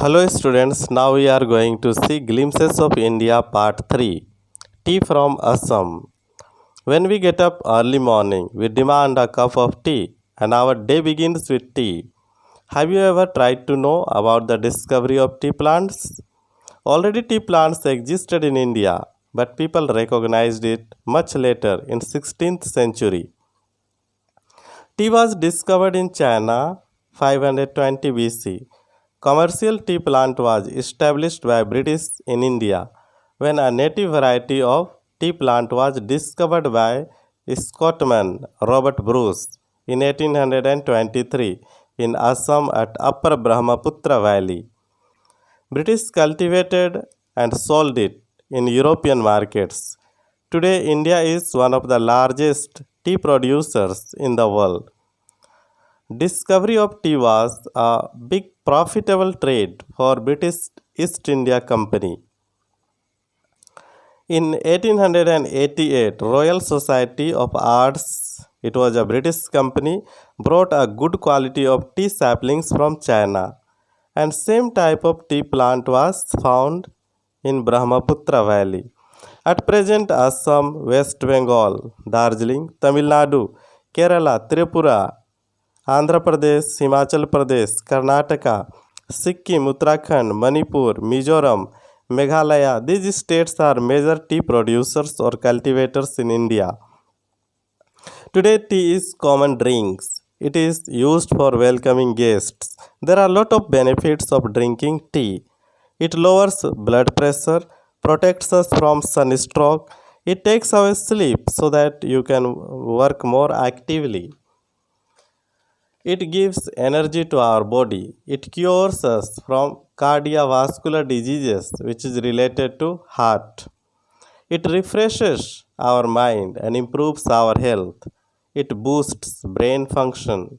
Hello students, now we are going to see Glimpses of India Part 3. Tea from Assam. When we get up early morning, we demand a cup of tea and our day begins with tea. Have you ever tried to know about the discovery of tea plants? Already tea plants existed in India, but people recognized it much later in 16th century. Tea was discovered in China 520 BC. Commercial tea plant was established by British in India when a native variety of tea plant was discovered by Scotsman Robert Bruce in 1823 in Assam at Upper Brahmaputra Valley. British cultivated and sold it in European markets. Today, India is one of the largest tea producers in the world. Discovery of tea was a big profitable trade for British East India Company. In 1888, Royal Society of Arts, it was a British company, brought a good quality of tea saplings from China, and same type of tea plant was found in Brahmaputra Valley. At present, Assam, West Bengal, Darjeeling, Tamil Nadu, Kerala, Tripura, Andhra Pradesh, Himachal Pradesh, Karnataka, Sikkim, Uttarakhand, Manipur, Mizoram, Meghalaya. These states are major tea producers or cultivators in India. Today, tea is common drinks. It is used for welcoming guests. There are a lot of benefits of drinking tea. It lowers blood pressure, protects us from sunstroke. It takes away sleep so that you can work more actively. It gives energy to our body. It cures us from cardiovascular diseases, which is related to heart. It refreshes our mind and improves our health. It boosts brain function.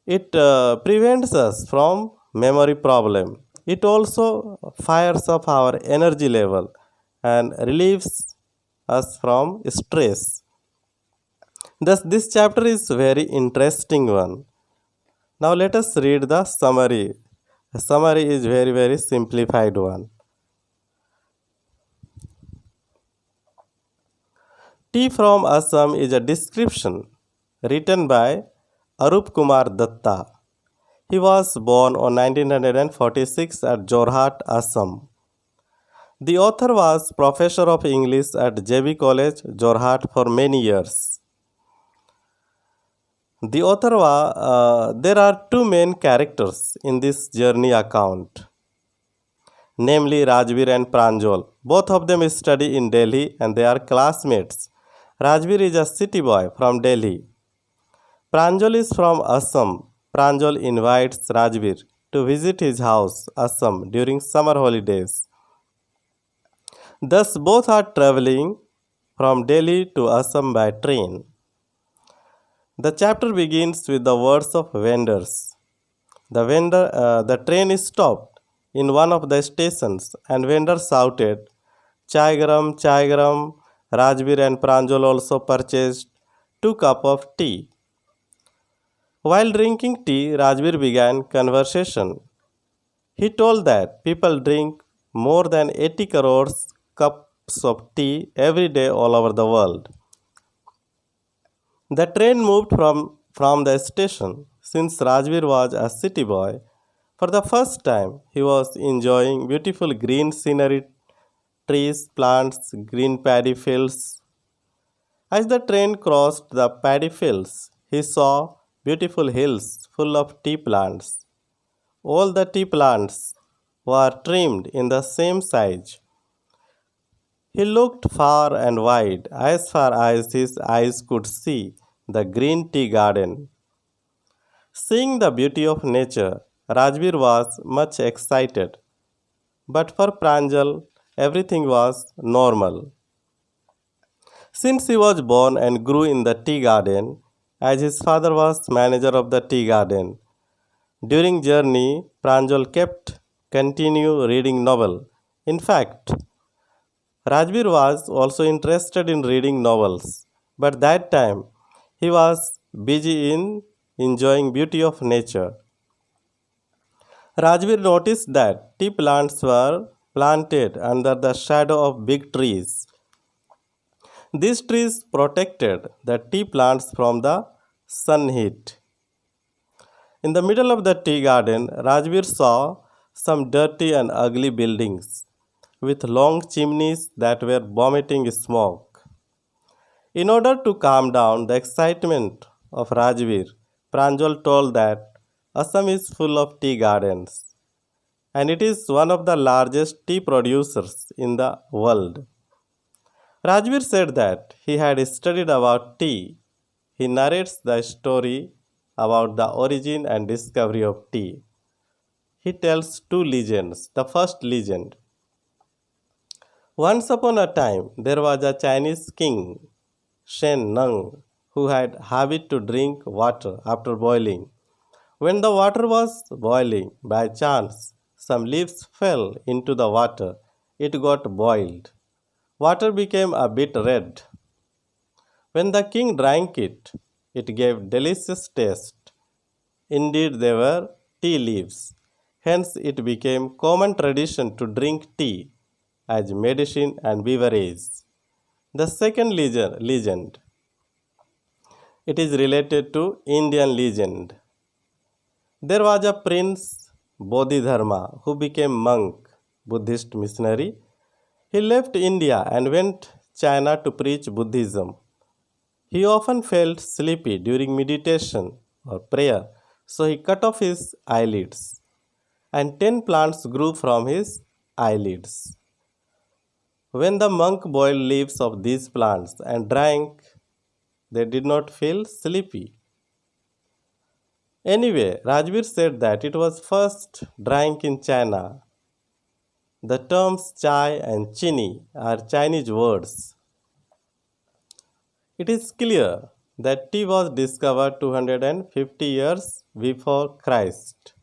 It prevents us from memory problem. It also fires up our energy level and relieves us from stress. Thus, this chapter is very interesting one. Now let us read the summary. The summary is very simplified one. Tea from Assam is a description written by Arup Kumar Datta. He was born on 1946 at Jorhat, Assam. The author was professor of English at JB College, Jorhat for many years. There are two main characters in this journey account, namely Rajbir and Pranjal. Both of them study in Delhi and they are classmates. Rajbir is a city boy from Delhi. Pranjal is from Assam. Pranjal invites Rajbir to visit his house, Assam, during summer holidays. Thus, both are traveling from Delhi to Assam by train. The chapter begins with the words of vendors. The train is stopped in one of the stations and vendors shouted, Chai garam, chai garam. Rajbir and Pranjal also purchased 2 cups of tea. While drinking tea, Rajbir began conversation. He told that people drink more than 80 crores cups of tea every day all over the world. The train moved from the station. Since Rajbir was a city boy, for the first time he was enjoying beautiful green scenery, trees, plants, green paddy fields. As the train crossed the paddy fields, he saw beautiful hills full of tea plants. All the tea plants were trimmed in the same size. He looked far and wide, as far as his eyes could see, the green tea garden. Seeing the beauty of nature, Rajbir was much excited. But for Pranjal, everything was normal. Since he was born and grew in the tea garden, as his father was manager of the tea garden, during journey, Pranjal kept continue reading novel. In fact, Rajbir was also interested in reading novels, but that time he was busy in enjoying beauty of nature. Rajveer noticed that tea plants were planted under the shadow of big trees. These trees protected the tea plants from the sun heat. In the middle of the tea garden, Rajveer saw some dirty and ugly buildings with long chimneys that were vomiting smoke. In order to calm down the excitement of Rajveer, Pranjal told that Assam is full of tea gardens and it is one of the largest tea producers in the world. Rajveer said that he had studied about tea. He narrates the story about the origin and discovery of tea. He tells two legends. The first legend: once upon a time, there was a Chinese king, Shen Nung, who had habit to drink water after boiling. When the water was boiling, by chance, some leaves fell into the water. It got boiled. Water became a bit red. When the king drank it, it gave delicious taste. Indeed, they were tea leaves. Hence, it became common tradition to drink tea as medicine and beverage. The second legend, it is related to Indian legend. There was a prince Bodhidharma who became monk, Buddhist missionary. He left India and went China to preach Buddhism. He often felt sleepy during meditation or prayer, so he cut off his eyelids, and 10 plants grew from his eyelids. When the monk boiled leaves of these plants and drank, they did not feel sleepy. Anyway, Rajveer said that it was first drank in China. The terms chai and chini are Chinese words. It is clear that tea was discovered 250 years before Christ.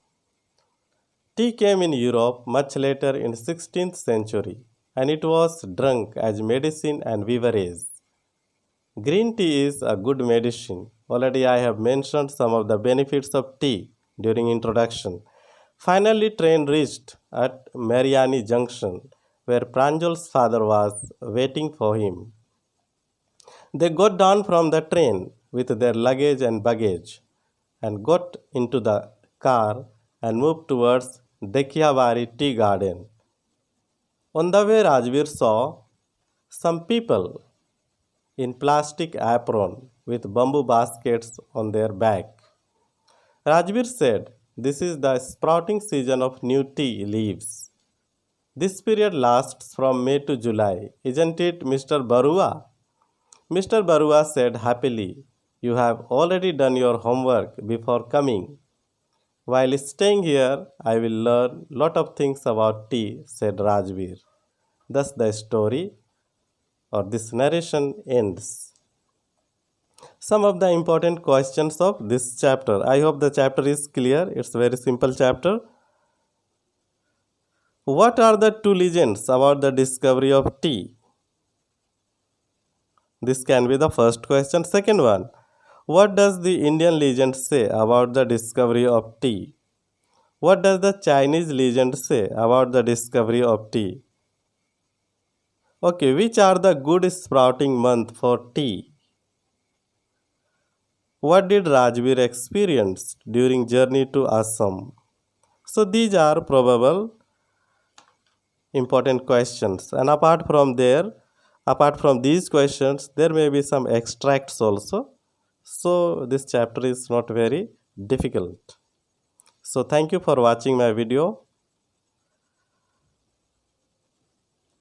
Tea came in Europe much later in 16th century and it was drunk as medicine and beverage. Green tea is a good medicine. Already I have mentioned some of the benefits of tea during introduction. Finally train reached at Mariani Junction where Pranjal's father was waiting for him. They got down from the train with their luggage and baggage and got into the car and moved towards Dekhiavari Tea Garden. On the way, Rajveer saw some people in plastic apron with bamboo baskets on their back. Rajveer said, "This is the sprouting season of new tea leaves. This period lasts from May to July, isn't it, Mr. Barua?" Mr. Barua said happily, "You have already done your homework before coming. While staying here, I will learn lot of things about tea," said Rajveer. Thus the story or this narration ends. Some of the important questions of this chapter. I hope the chapter is clear. It's a very simple chapter. What are the two legends about the discovery of tea? This can be the first question. Second one, what does the Indian legend say about the discovery of tea? What does the Chinese legend say about the discovery of tea? Okay, which are the good sprouting month for tea? What did Rajveer experience during journey to Assam? So these are probable important questions, and apart from these questions, there may be some extracts also. So this chapter is not very difficult. So thank you for watching my video.